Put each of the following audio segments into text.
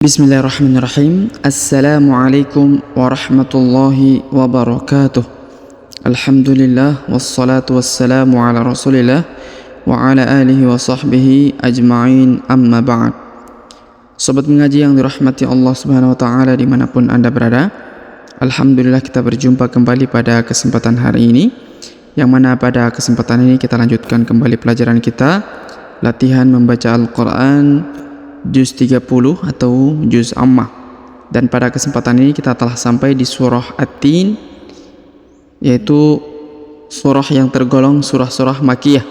Bismillahirrahmanirrahim. Assalamualaikum warahmatullahi wabarakatuh. Alhamdulillah wassalatu wassalamu ala rasulillah wa ala alihi wa sahbihi ajma'in, amma ba'd. Sobat mengaji yang dirahmati Allah subhanahu wa ta'ala dimanapun anda berada, Alhamdulillah kita berjumpa kembali pada kesempatan hari ini, yang mana pada kesempatan ini kita lanjutkan kembali pelajaran kita, latihan membaca Al-Quran juz 30 atau juz Ammah. Dan pada kesempatan ini kita telah sampai di surah At-Tin, yaitu surah yang tergolong surah-surah Makkiyah.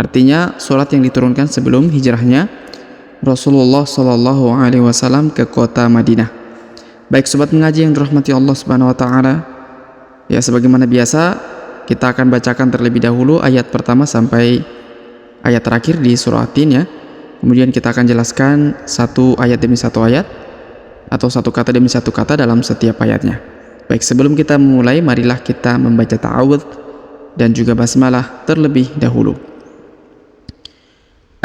Artinya surat yang diturunkan sebelum hijrahnya Rasulullah Shallallahu Alaihi Wasallam ke kota Madinah. Baik sobat mengaji yang dirahmati Allah Subhanahu Wa Taala, ya sebagaimana biasa kita akan bacakan terlebih dahulu ayat pertama sampai ayat terakhir di surah At-Tin ya. Kemudian kita akan jelaskan satu ayat demi satu ayat atau satu kata demi satu kata dalam setiap ayatnya. Baik, sebelum kita memulai, marilah kita membaca ta'awudz dan juga basmalah terlebih dahulu.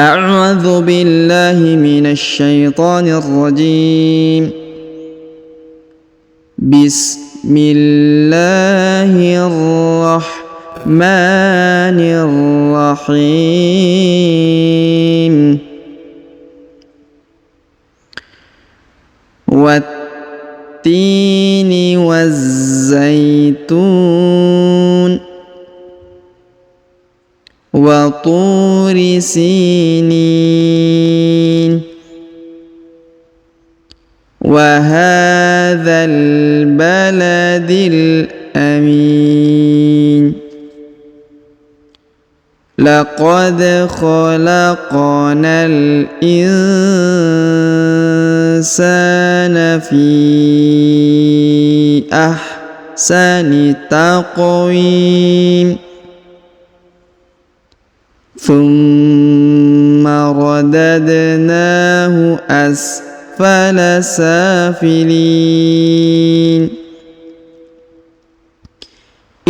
A'udzu billahi minasy syaithanir rajim. Bismillahirrahmanirrahim. Wat-tini waz-zaitun wa turi sinin wa hadzal baladil amin. Laqad khalaqnal insana fi ahsani taqwim thumma radadnahu asfala safilin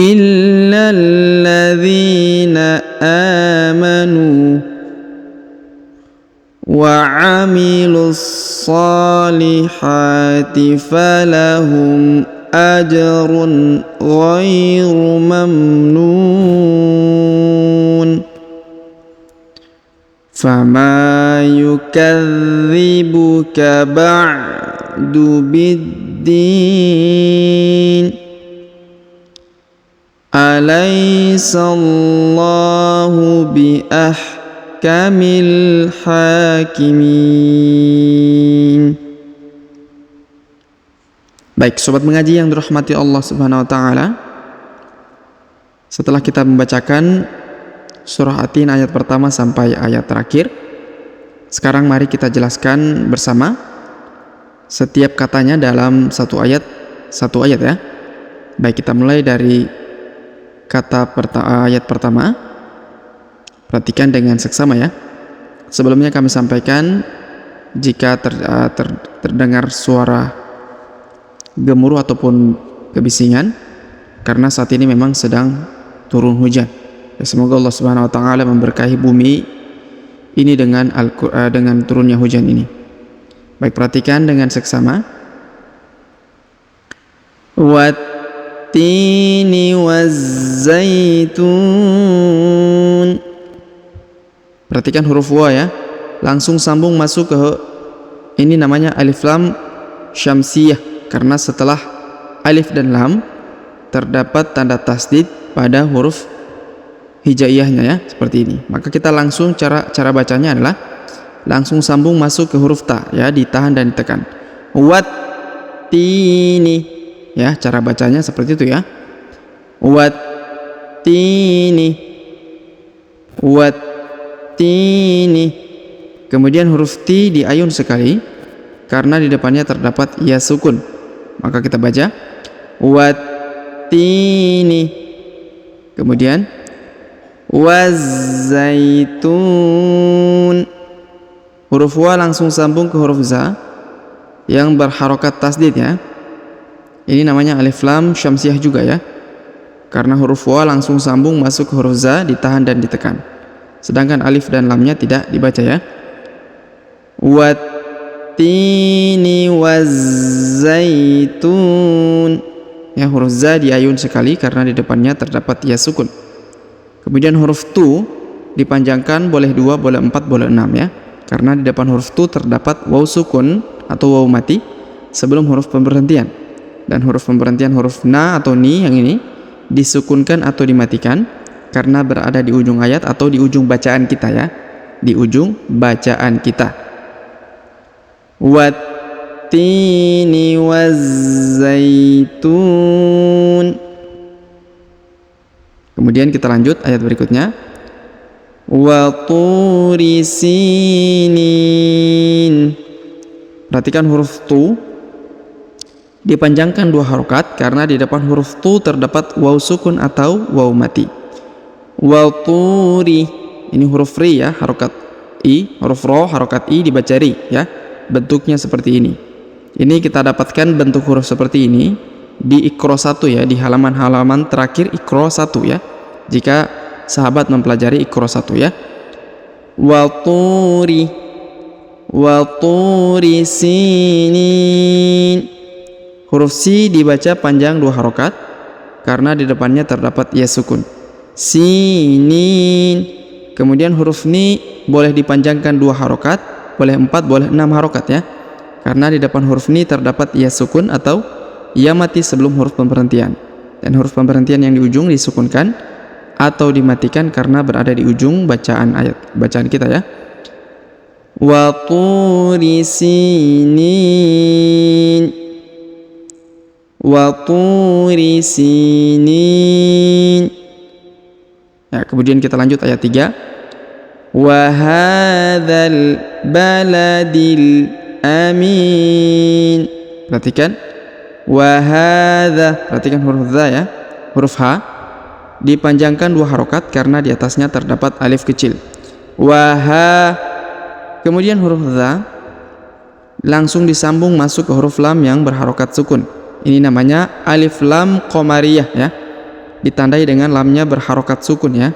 illa alladhina amanu wa amilus salihati falahum ajrun ghairu mamnun. Fama yukadzibuka ba'du biddin. Alaysa Allahu biahkamil hakimin. Baik sobat mengaji yang dirahmati Allah Subhanahu wa taala, setelah kita membacakan surah At-Tin ayat pertama sampai ayat terakhir, sekarang mari kita jelaskan bersama setiap katanya dalam satu ayat ya. Baik, kita mulai dari kata ayat pertama. Perhatikan dengan seksama ya. Sebelumnya kami sampaikan, jika terdengar suara gemuruh ataupun kebisingan, karena saat ini memang sedang turun hujan. Ya, semoga Allah Subhanahu wa taala memberkahi bumi ini dengan turunnya hujan ini. Baik, perhatikan dengan seksama. Wat-tini waz-zaitun. Perhatikan huruf wa ya. Langsung sambung masuk ke ini, namanya alif lam syamsiyah, karena setelah alif dan lam terdapat tanda tasdid pada huruf hijaiyahnya ya, seperti ini. Maka kita langsung cara bacanya adalah langsung sambung masuk ke huruf ta ya, ditahan dan ditekan. Wat-tini ya, cara bacanya seperti itu ya. Wat-tini, wat-tini. Kemudian huruf ti diayun sekali karena di depannya terdapat ya sukun. Maka kita baca wat-tini. Kemudian waz-zaitun. Huruf wa langsung sambung ke huruf za yang berharokat tasdid ya. Ini namanya alif lam syamsiyah juga ya, karena huruf wa langsung sambung masuk ke huruf za, ditahan dan ditekan. Sedangkan alif dan lamnya tidak dibaca ya. wattini wazzaitun. Ya, huruf za diayun sekali karena di depannya terdapat ya sukun. Kemudian huruf tu dipanjangkan, boleh 2, boleh 4, boleh 6 ya. Karena di depan huruf tu terdapat waw sukun atau waw mati sebelum huruf pemberhentian. Dan huruf pemberhentian huruf na atau ni yang ini disukunkan atau dimatikan karena berada di ujung ayat atau di ujung bacaan kita ya. Di ujung bacaan kita. Wattini wazzaitun. Kemudian kita lanjut ayat berikutnya. Wa turi sinin. Perhatikan huruf tu dipanjangkan 2 harokat karena di depan huruf tu terdapat waw sukun atau waw mati. Wa turi, ini huruf ri ya, harokat i, huruf ro harokat i dibaca ri ya. Bentuknya seperti ini. Ini kita dapatkan bentuk huruf seperti ini di Iqra 1 ya, di halaman-halaman terakhir Iqra 1 ya. Jika sahabat mempelajari Iqra 1 ya. Wa turi sinin. Huruf si dibaca panjang 2 harokat karena di depannya terdapat ya sukun. Sinin. Kemudian huruf ni boleh dipanjangkan 2 harokat, boleh 4, boleh 6 harokat ya. Karena di depan huruf ni terdapat ya sukun atau ya mati sebelum huruf pemberhentian. Dan huruf pemberhentian yang di ujung disukunkan atau dimatikan karena berada di ujung bacaan ayat, bacaan kita ya. Wa turi sinin. Wa turi sinin. Ya, kemudian kita lanjut ayat 3. Wa hadzal baladil amin. Perhatikan. Wa hadza. Perhatikan huruf dha ya. Huruf ha dipanjangkan 2 harokat karena di atasnya terdapat alif kecil. Waha. Kemudian huruf dha langsung disambung masuk ke huruf lam yang berharokat sukun. Ini namanya alif lam qamariyah ya. Ditandai dengan lamnya berharokat sukun ya.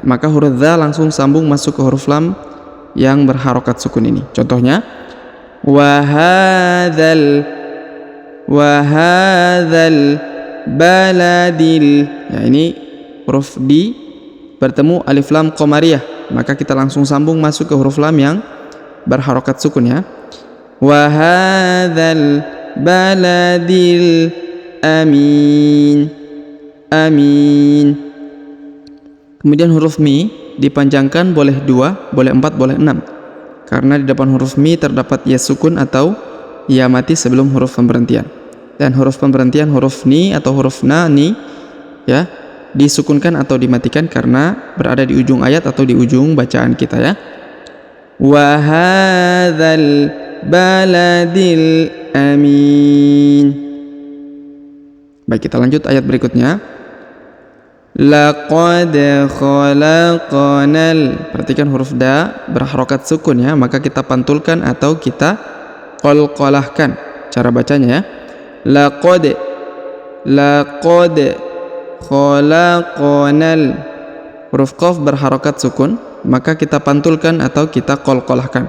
Maka huruf dha langsung sambung masuk ke huruf lam yang berharokat sukun ini. Contohnya wahadzal baladil. Ya, ini huruf di bertemu alif lam qamariyah, maka kita langsung sambung masuk ke huruf lam yang berharokat sukun ya. Wa hadzal baladil amin. Amin. Kemudian huruf mi dipanjangkan boleh 2, boleh 4, boleh 6 karena di depan huruf mi terdapat ya sukun atau ya mati sebelum huruf pemberhentian. Dan huruf pemberhentian huruf ni atau huruf na ni ya disukunkan atau dimatikan karena berada di ujung ayat atau di ujung bacaan kita ya. Wa hadzal baladil amin. Baik, kita lanjut ayat berikutnya. Laqad khalaqanal. Perhatikan huruf da berharokat sukun ya, maka kita pantulkan atau kita qalqalahkan. Cara bacanya ya. Laqad khalaqanal. Huruf qaf berharokat sukun, maka kita pantulkan atau kita qalqalahkan.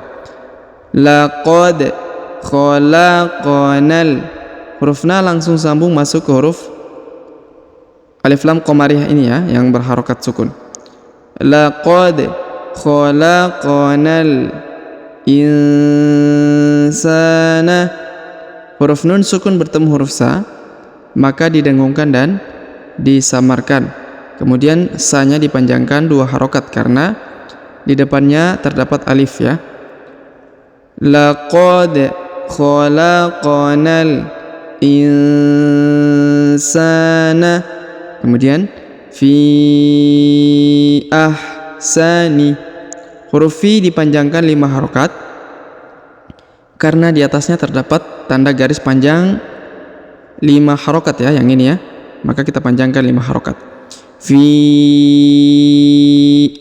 Laqad khalaqanal. Huruf na langsung sambung masuk ke huruf alif lam qamariyah ini ya, yang berharokat sukun. Laqad khalaqanal insana. Huruf nun sukun bertemu huruf sa, maka didengungkan dan disamarkan. Kemudian sa-nya dipanjangkan 2 harokat karena di depannya terdapat alif ya. Laqad khalaqanal insana. Kemudian fi ahsani. Huruf fi dipanjangkan 5 harokat karena di atasnya terdapat tanda garis panjang 5 harokat ya, yang ini ya. Maka kita panjangkan 5 harokat. Fi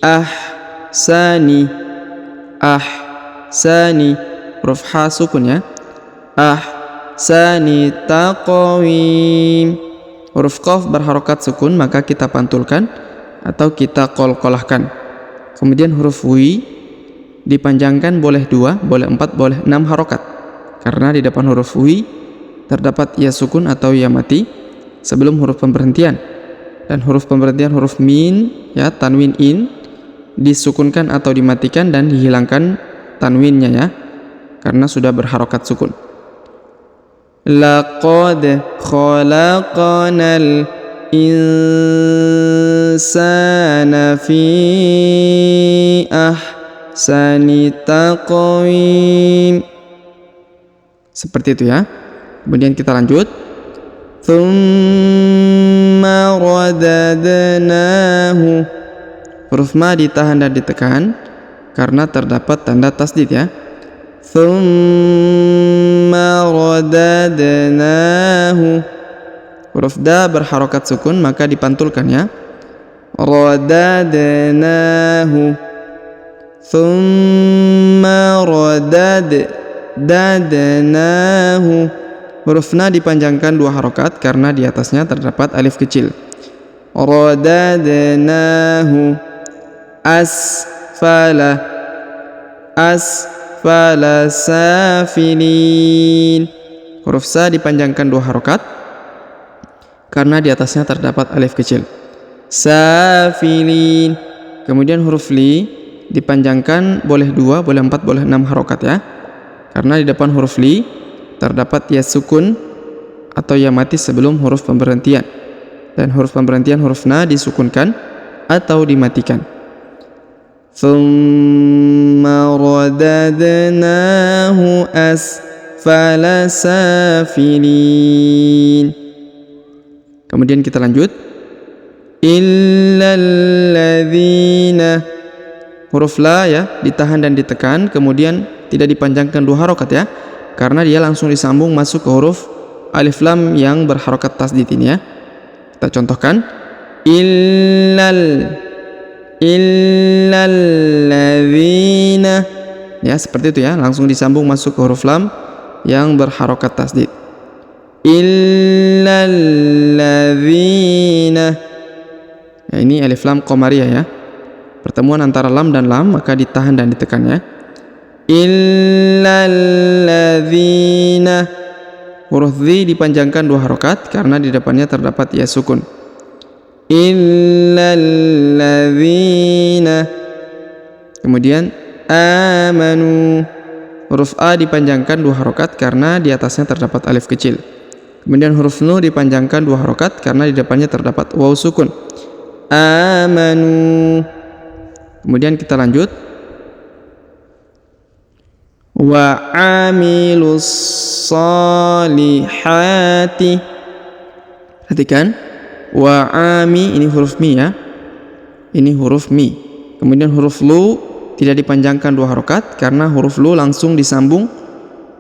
ahsani. Ahsani. Huruf ha sukun ya. Ahsani taqwim. Huruf qaf berharokat sukun, maka kita pantulkan atau kita qalqalahkan. Kemudian huruf wi dipanjangkan boleh 2, boleh 4, boleh 6 harokat. Karena di depan huruf wi terdapat ya sukun atau ya mati sebelum huruf pemberhentian. Dan huruf pemberhentian huruf min, ya, tanwin in, disukunkan atau dimatikan dan dihilangkan tanwinnya, ya, karena sudah berharokat sukun. Laqad khalaqanal insana fi ahsani taqwim. Seperti itu, ya. Kemudian kita lanjut. Tsumma radadnahu. Huruf ma ditahan dan ditekan karena terdapat tanda tasdid, ya. Tsumma radadnahu. Huruf da berharokat sukun maka dipantulkan, ya. Radadnahu. Tsumma radadnahu. Huruf na dipanjangkan 2 harokat karena di atasnya terdapat alif kecil. Radadnahu asfala safilin. Huruf sa dipanjangkan 2 harokat karena di atasnya terdapat alif kecil. Safilin. Kemudian huruf li dipanjangkan boleh 2, boleh 4, boleh 6 harokat, ya. Karena di depan huruf li terdapat ya sukun atau ya mati sebelum huruf pemberhentian. Dan huruf pemberhentian huruf na disukunkan atau dimatikan. Tsumma radadnahu asfala safilin. Kemudian kita lanjut. Illalladzina. Huruf la, ya, ditahan dan ditekan, kemudian tidak dipanjangkan 2 harokat, ya, karena dia langsung disambung masuk ke huruf alif lam yang berharokat tasdid ini, ya. Kita contohkan. Illalladzina. Ya, seperti itu, ya, langsung disambung masuk ke huruf lam yang berharokat tasdid. Illalladzina. Ya, ini alif lam qamariyah, ya. Pertemuan antara lam dan lam maka ditahan dan ditekan, ya. Illalladzina. Huruf dhi dipanjangkan 2 harokat karena di depannya terdapat ya sukun. Illalladzina. Kemudian amanu. Huruf a dipanjangkan 2 harokat karena di atasnya terdapat alif kecil. Kemudian huruf nu dipanjangkan 2 harokat karena di depannya terdapat waw sukun. Amanu. Kemudian kita lanjut. Wa amilus solihati. Perhatikan. Wa ami, ini huruf mi, ya. Ini huruf mi. Kemudian huruf lu tidak dipanjangkan 2 harokat karena huruf lu langsung disambung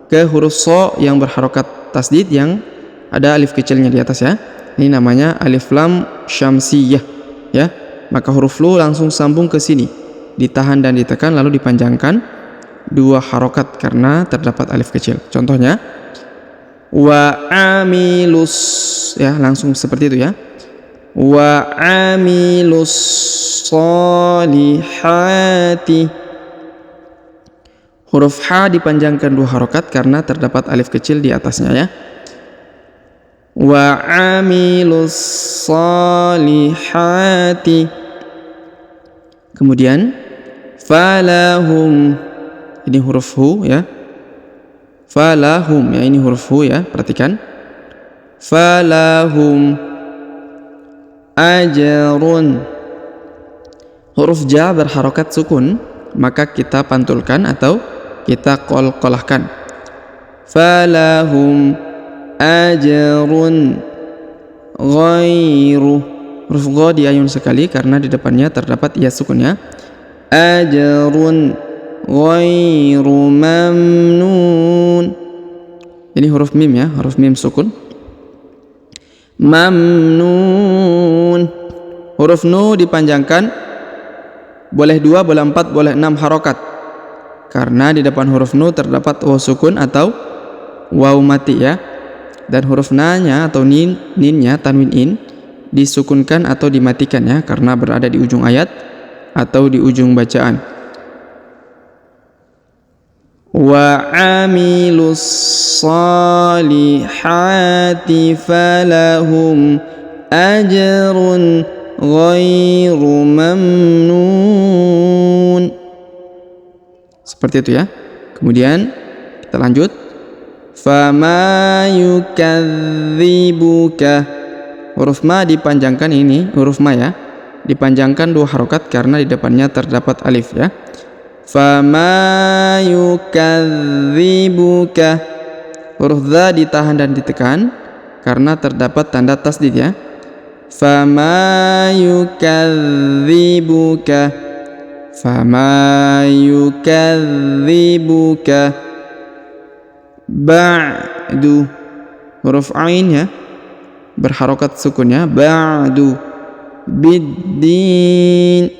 ke huruf so yang berharokat tasdid yang ada alif kecilnya di atas, ya. Ini namanya alif lam syamsiyah, ya. Maka huruf lu langsung sambung ke sini, ditahan dan ditekan lalu dipanjangkan 2 harokat karena terdapat alif kecil. Contohnya wa amilus, ya, langsung seperti itu, ya. Wa amilus solihati. Huruf ha dipanjangkan 2 harokat karena terdapat alif kecil di atasnya, ya. Wa amilus solihati. Kemudian falahum. Ini huruf hu, ya. Falahum, ya, ini huruf hu, ya. Perhatikan. Falahum ajrun. Huruf ja berharokat sukun, maka kita pantulkan atau kita qalqalahkan. Falahum ajrun ghairu. Huruf gha diayun sekali karena di depannya terdapat ya sukun, ya. Ajrun ghairu mamnun. Ini huruf mim, ya, huruf mim sukun. Mamnun. Huruf nu dipanjangkan boleh 2, boleh 4, boleh 6 harokat karena di depan huruf nu terdapat waw sukun atau waw mati, ya. Dan huruf na-nya atau ninnya tanwin in disukunkan atau dimatikan, ya, karena berada di ujung ayat atau di ujung bacaan. wa amilus salihati falahum ajrun ghairu mamnun. Seperti itu ya. Kemudian kita lanjut. Fama yukadzibuka. Huruf ma dipanjangkan, ini huruf ma ya, dipanjangkan 2 harokat karena di depannya terdapat alif ya. Fama yukadzibuka. Huruf dha ditahan dan ditekan karena terdapat tanda tasdid ya. Fama yukadzibuka. Fama yukadzibuka ba'du. Huruf ain ya, berharokat sukunnya, ba'du biddin.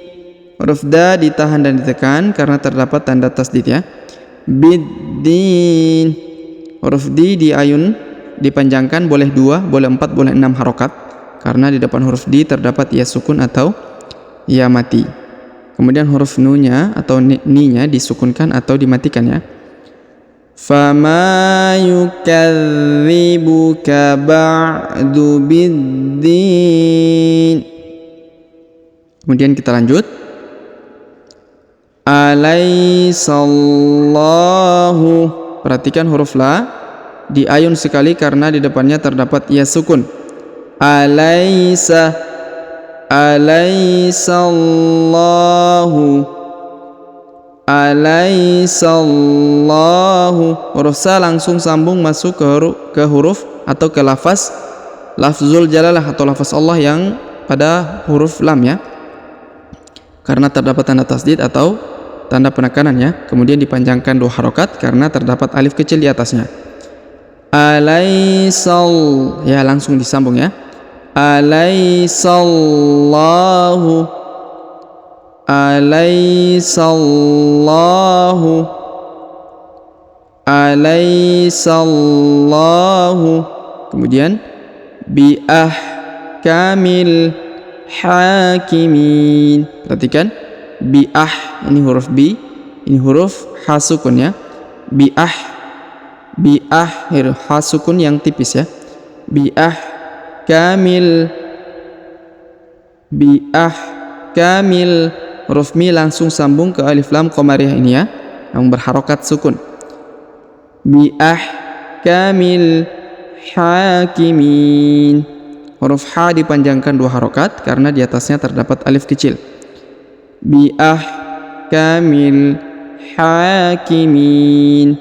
Huruf da ditahan dan ditekan karena terdapat tanda tasdid ya, biddin. Huruf di diayun dipanjangkan, boleh 2, boleh 4, boleh 6 harokat karena di depan huruf di terdapat ya sukun atau ya mati. Kemudian huruf nunya atau ni-nya disukunkan atau dimatikan ya. Fama yukadzibuka ba'du biddin. Kemudian kita lanjut. Alaisallahu. Perhatikan huruf la diayun sekali karena di depannya terdapat ya sukun. Alaisa. Alaisallahu. Alaisallahu. Huruf sa langsung sambung masuk ke huruf atau ke lafzul jalalah atau lafaz Allah yang pada huruf lam ya, karena terdapat tanda tasdid atau tanda penekanan ya. Kemudian dipanjangkan 2 harokat karena terdapat alif kecil di atasnya. Alaisal ya, langsung disambung ya. Alaisallahu. Alaisallahu. Alaisallahu. Kemudian bi ahkamil hakimin. Perhatikan bi ini huruf bi, ini huruf ha sukun ya. Bi ha sukun yang tipis ya. Bi ahkamil. Huruf mi langsung sambung ke alif lam qamariyah ini ya, yang berharokat sukun. Bi ahkamil hakimin. Huruf ha dipanjangkan 2 harokat karena di atasnya terdapat alif kecil. Bi ahkamil hakimin.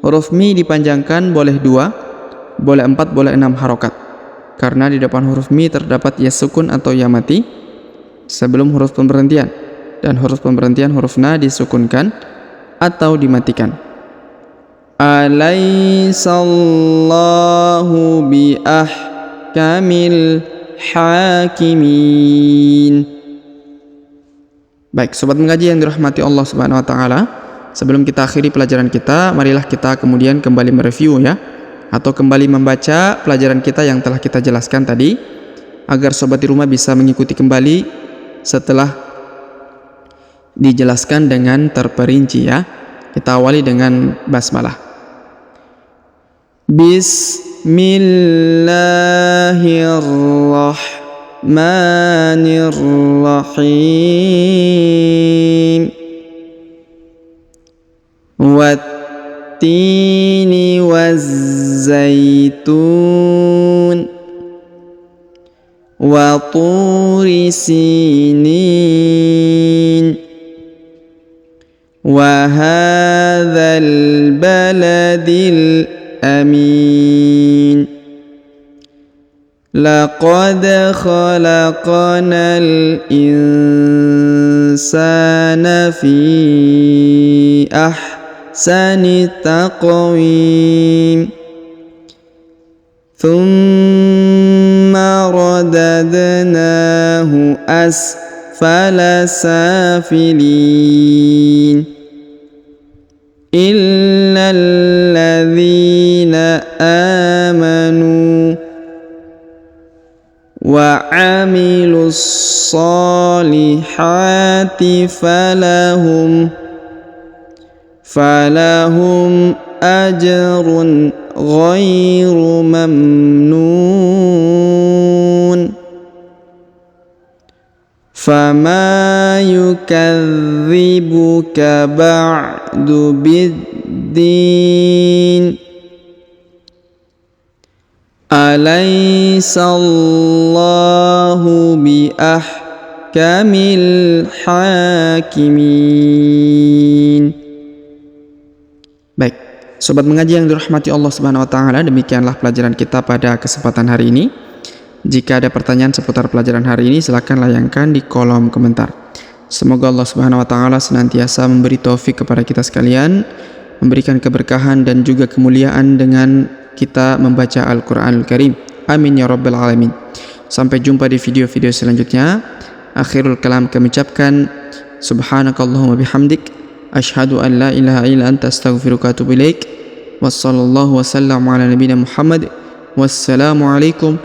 Huruf mi dipanjangkan boleh 2, boleh 4, boleh 6 harokat karena di depan huruf mi terdapat ya sukun atau ya mati sebelum huruf pemberhentian, dan huruf pemberhentian huruf na disukunkan atau dimatikan. Alaisallahu bi ahkamil hakimin. Baik, sobat mengaji yang dirahmati Allah Subhanahu wa taala, sebelum kita akhiri pelajaran kita, marilah kita kemudian kembali mereview ya, atau kembali membaca pelajaran kita yang telah kita jelaskan tadi, agar sobat di rumah bisa mengikuti kembali setelah dijelaskan dengan terperinci ya. Kita awali dengan basmalah. Bismillahirrahmanirrahim. Wattini wazzaitun wa turi sinin wa hadzal baladil amin. Laqad khalaqnal insana fi ahsani taqwim. Thumma radadnahu asfala safilin. Illal ladzina amanu wa amilus solihati falahum ajrun ghairu mamnun fama yukadzibuka ba'du biddin alaysallahu biahkamil hakimin. Baik, sobat mengaji yang dirahmati Allah Subhanahu wa taala, demikianlah pelajaran kita pada kesempatan hari ini. Jika ada pertanyaan seputar pelajaran hari ini, silakan layangkan di kolom komentar. Semoga Allah Subhanahu wa taala senantiasa memberi taufik kepada kita sekalian, memberikan keberkahan dan juga kemuliaan dengan kita membaca Al-Qur'anul Karim. Amin ya rabbal alamin. Sampai jumpa di video-video selanjutnya. Akhirul kalam kami ucapkan subhanakallahumma bihamdik asyhadu an la ilaha illa anta astaghfiruka wa atubu ilaik. Wassallallahu wasallam ala nabiyina Muhammad. Wassalamu alaikum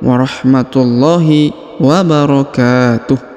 warahmatullahi wabarakatuh.